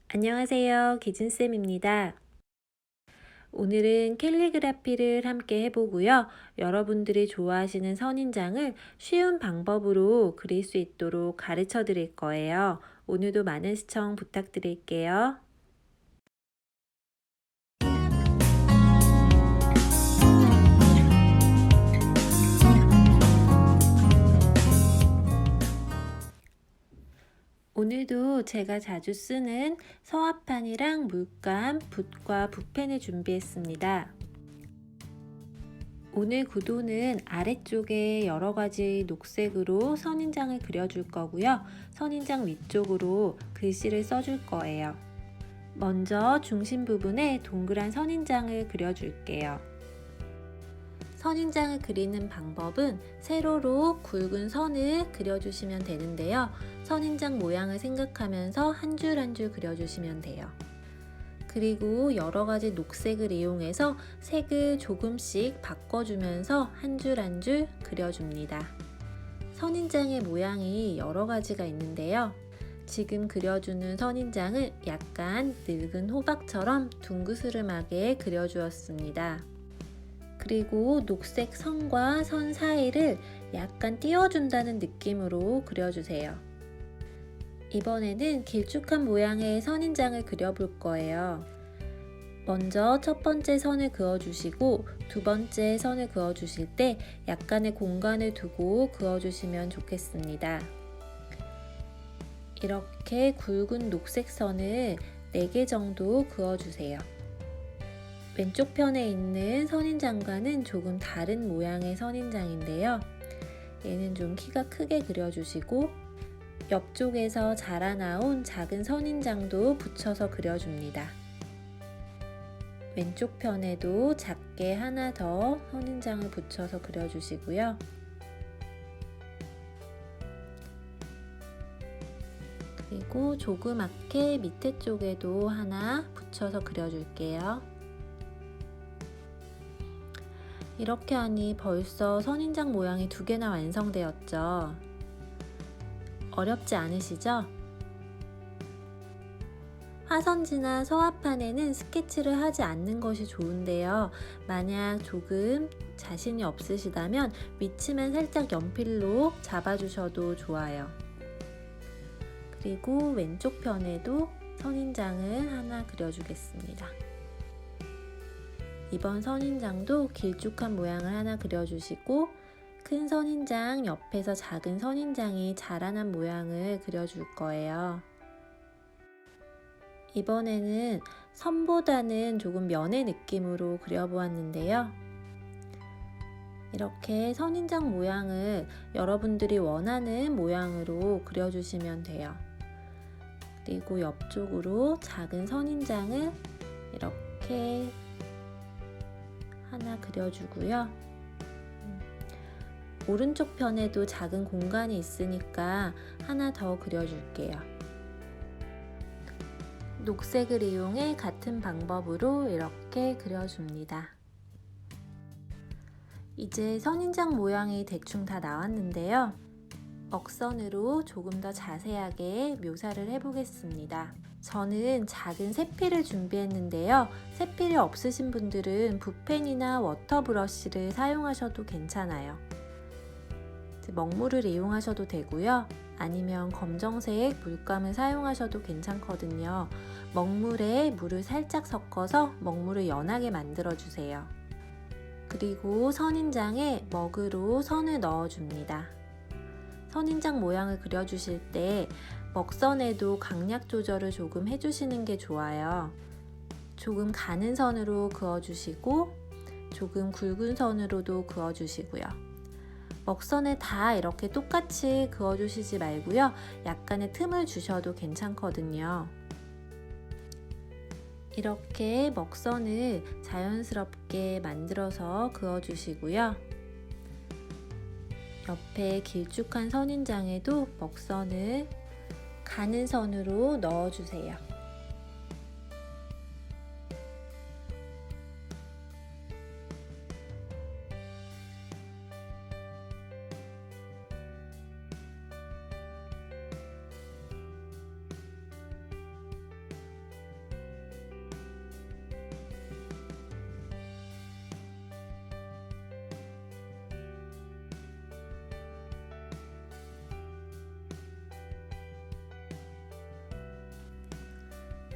안녕하세요. 기진쌤입니다. 오늘은 캘리그라피를 함께 해보고요. 여러분들이 좋아하시는 선인장을 쉬운 방법으로 그릴 수 있도록 가르쳐 드릴 거예요. 오늘도 많은 시청 부탁드릴게요. 오늘도 제가 자주 쓰는 서화판이랑 물감, 붓과 붓펜을 준비했습니다. 오늘 구도는 아래쪽에 여러 가지 녹색으로 선인장을 그려줄 거고요. 선인장 위쪽으로 글씨를 써줄 거예요. 먼저 중심 부분에 동그란 선인장을 그려줄게요. 선인장을 그리는 방법은 세로로 굵은 선을 그려주시면 되는데요. 선인장 모양을 생각하면서 한 줄 한 줄 그려주시면 돼요. 그리고 여러 가지 녹색을 이용해서 색을 조금씩 바꿔주면서 한 줄 한 줄 그려줍니다. 선인장의 모양이 여러 가지가 있는데요. 지금 그려주는 선인장은 약간 늙은 호박처럼 둥그스름하게 그려주었습니다. 그리고 녹색 선과 선 사이를 약간 띄워준다는 느낌으로 그려주세요. 이번에는 길쭉한 모양의 선인장을 그려볼 거예요. 먼저 첫 번째 선을 그어주시고 두 번째 선을 그어주실 때 약간의 공간을 두고 그어주시면 좋겠습니다. 이렇게 굵은 녹색 선을 4개 정도 그어주세요. 왼쪽 편에 있는 선인장과는 조금 다른 모양의 선인장인데요. 얘는 좀 키가 크게 그려주시고 옆쪽에서 자라나온 작은 선인장도 붙여서 그려줍니다. 왼쪽 편에도 작게 하나 더 선인장을 붙여서 그려주시고요. 그리고 조그맣게 밑에 쪽에도 하나 붙여서 그려줄게요. 이렇게 하니 벌써 선인장 모양이 2개나 완성되었죠. 어렵지 않으시죠? 화선지나 서화판에는 스케치를 하지 않는 것이 좋은데요. 만약 조금 자신이 없으시다면 위치만 살짝 연필로 잡아주셔도 좋아요. 그리고 왼쪽 편에도 선인장을 하나 그려주겠습니다. 이번 선인장도 길쭉한 모양을 하나 그려주시고 큰 선인장 옆에서 작은 선인장이 자라난 모양을 그려줄 거예요. 이번에는 선보다는 조금 면의 느낌으로 그려보았는데요. 이렇게 선인장 모양을 여러분들이 원하는 모양으로 그려주시면 돼요. 그리고 옆쪽으로 작은 선인장을 이렇게 하나 그려주고요. 오른쪽 편에도 작은 공간이 있으니까 하나 더 그려줄게요. 녹색을 이용해 같은 방법으로 이렇게 그려줍니다. 이제 선인장 모양이 대충 다 나왔는데요. 먹선으로 조금 더 자세하게 묘사를 해보겠습니다. 저는 작은 세필을 준비했는데요. 세필이 없으신 분들은 붓펜이나 워터브러쉬를 사용하셔도 괜찮아요. 먹물을 이용하셔도 되고요. 아니면 검정색 물감을 사용하셔도 괜찮거든요. 먹물에 물을 살짝 섞어서 먹물을 연하게 만들어 주세요. 그리고 선인장에 먹으로 선을 넣어 줍니다. 선인장 모양을 그려주실 때 먹선에도 강약 조절을 조금 해주시는 게 좋아요. 조금 가는 선으로 그어주시고 조금 굵은 선으로도 그어주시고요. 먹선에 다 이렇게 똑같이 그어주시지 말고요. 약간의 틈을 주셔도 괜찮거든요. 이렇게 먹선을 자연스럽게 만들어서 그어주시고요. 옆에 길쭉한 선인장에도 먹선을 가는 선으로 넣어주세요.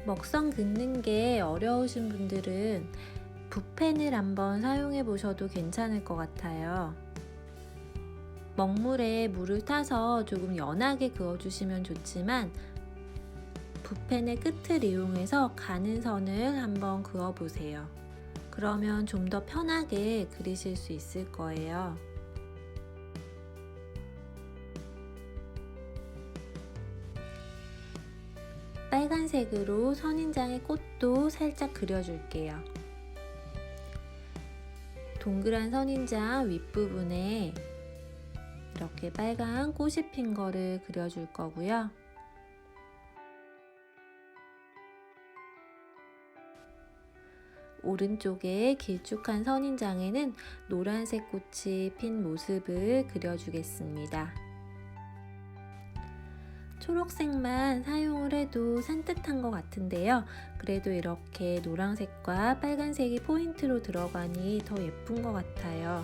먹성 긋는 게 어려우신 분들은 붓펜을 한번 사용해 보셔도 괜찮을 것 같아요. 먹물에 물을 타서 조금 연하게 그어주시면 좋지만 붓펜의 끝을 이용해서 가는 선을 한번 그어보세요. 그러면 좀 더 편하게 그리실 수 있을 거예요. 빨간색으로 선인장의 꽃도 살짝 그려줄게요. 동그란 선인장 윗부분에 이렇게 빨간 꽃이 핀 거를 그려줄 거고요. 오른쪽에 길쭉한 선인장에는 노란색 꽃이 핀 모습을 그려주겠습니다. 초록색만 사용을 해도 산뜻한 것 같은데요. 그래도 이렇게 노란색과 빨간색이 포인트로 들어가니 더 예쁜 것 같아요.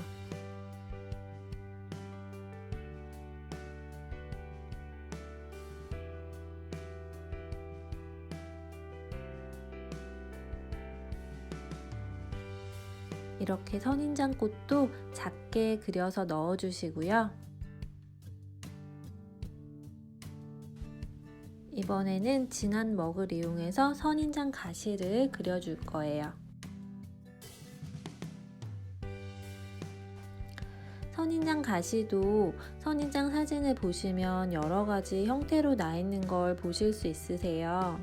이렇게 선인장 꽃도 작게 그려서 넣어주시고요. 이번에는 진한 먹을 이용해서 선인장 가시를 그려줄 거예요. 선인장 가시도 선인장 사진을 보시면 여러 가지 형태로 나 있는 걸 보실 수 있으세요.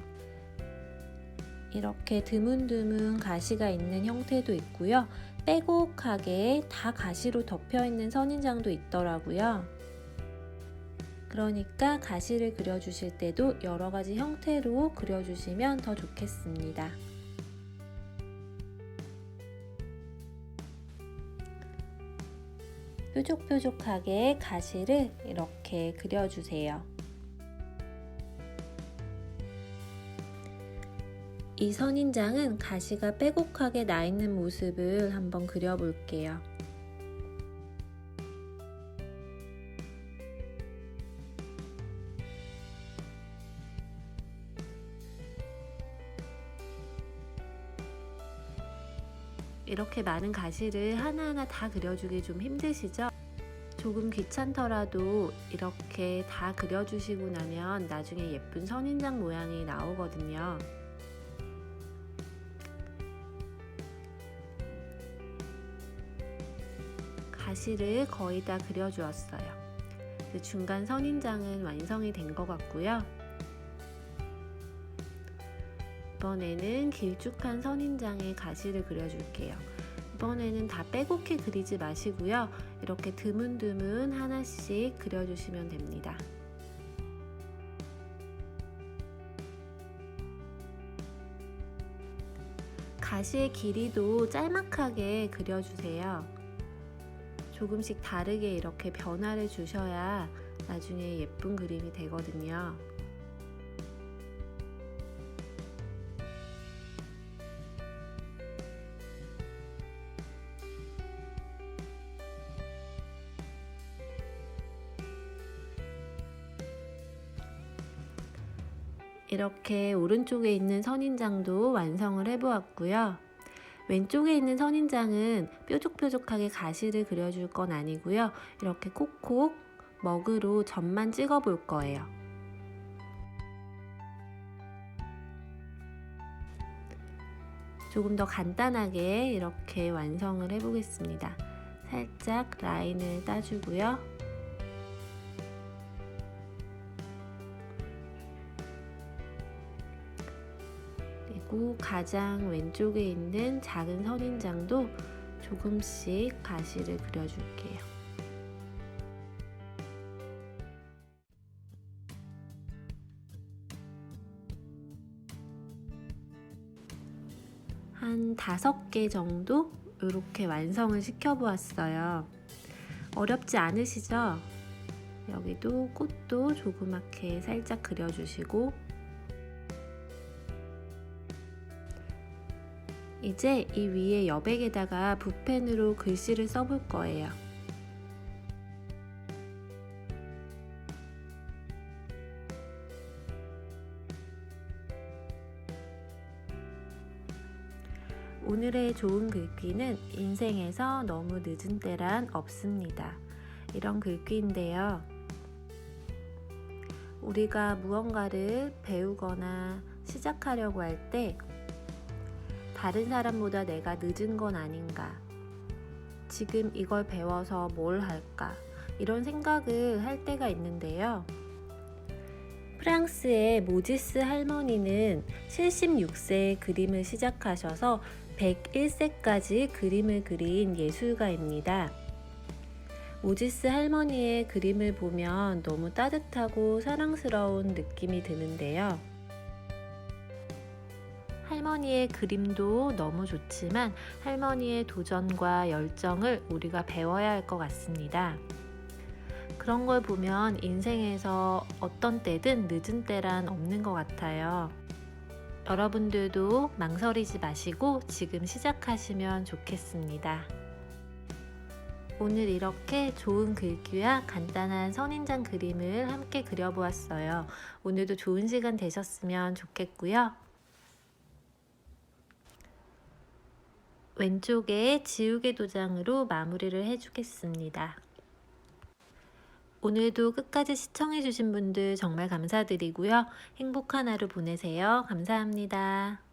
이렇게 드문드문 가시가 있는 형태도 있고요. 빼곡하게 다 가시로 덮여 있는 선인장도 있더라고요. 그러니까 가시를 그려주실 때도 여러 가지 형태로 그려주시면 더 좋겠습니다. 뾰족뾰족하게 가시를 이렇게 그려주세요. 이 선인장은 가시가 빼곡하게 나 있는 모습을 한번 그려볼게요. 이렇게 많은 가시를 하나하나 다 그려주기 좀 힘드시죠? 조금 귀찮더라도 이렇게 다 그려주시고 나면 나중에 예쁜 선인장 모양이 나오거든요. 가시를 거의 다 그려주었어요. 중간 선인장은 완성이 된 것 같고요. 이번에는 길쭉한 선인장에 가시를 그려줄게요. 이번에는 다 빼곡히 그리지 마시고요. 이렇게 드문드문 하나씩 그려주시면 됩니다. 가시의 길이도 짤막하게 그려주세요. 조금씩 다르게 이렇게 변화를 주셔야 나중에 예쁜 그림이 되거든요. 이렇게 오른쪽에 있는 선인장도 완성을 해보았고요. 왼쪽에 있는 선인장은 뾰족뾰족하게 가시를 그려줄 건 아니고요. 이렇게 콕콕 먹으로 점만 찍어 볼 거예요. 조금 더 간단하게 이렇게 완성을 해보겠습니다. 살짝 라인을 따주고요. 그리고 가장 왼쪽에 있는 작은 선인장도 조금씩 가시를 그려줄게요. 한 5개 정도 이렇게 완성을 시켜보았어요. 어렵지 않으시죠? 여기도 꽃도 조그맣게 살짝 그려주시고 이제 이 위에 여백에다가 붓펜으로 글씨를 써볼 거예요. 오늘의 좋은 글귀는 인생에서 너무 늦은 때란 없습니다. 이런 글귀인데요. 우리가 무언가를 배우거나 시작하려고 할 때 다른 사람보다 내가 늦은 건 아닌가? 지금 이걸 배워서 뭘 할까? 이런 생각을 할 때가 있는데요. 프랑스의 모지스 할머니는 76세에 그림을 시작하셔서 101세까지 그림을 그린 예술가입니다. 모지스 할머니의 그림을 보면 너무 따뜻하고 사랑스러운 느낌이 드는데요. 할머니의 그림도 너무 좋지만 할머니의 도전과 열정을 우리가 배워야 할 것 같습니다. 그런 걸 보면 인생에서 어떤 때든 늦은 때란 없는 것 같아요. 여러분들도 망설이지 마시고 지금 시작하시면 좋겠습니다. 오늘 이렇게 좋은 글귀와 간단한 선인장 그림을 함께 그려보았어요. 오늘도 좋은 시간 되셨으면 좋겠고요. 왼쪽에 지우개 도장으로 마무리를 해주겠습니다. 오늘도 끝까지 시청해주신 분들 정말 감사드리고요. 행복한 하루 보내세요. 감사합니다.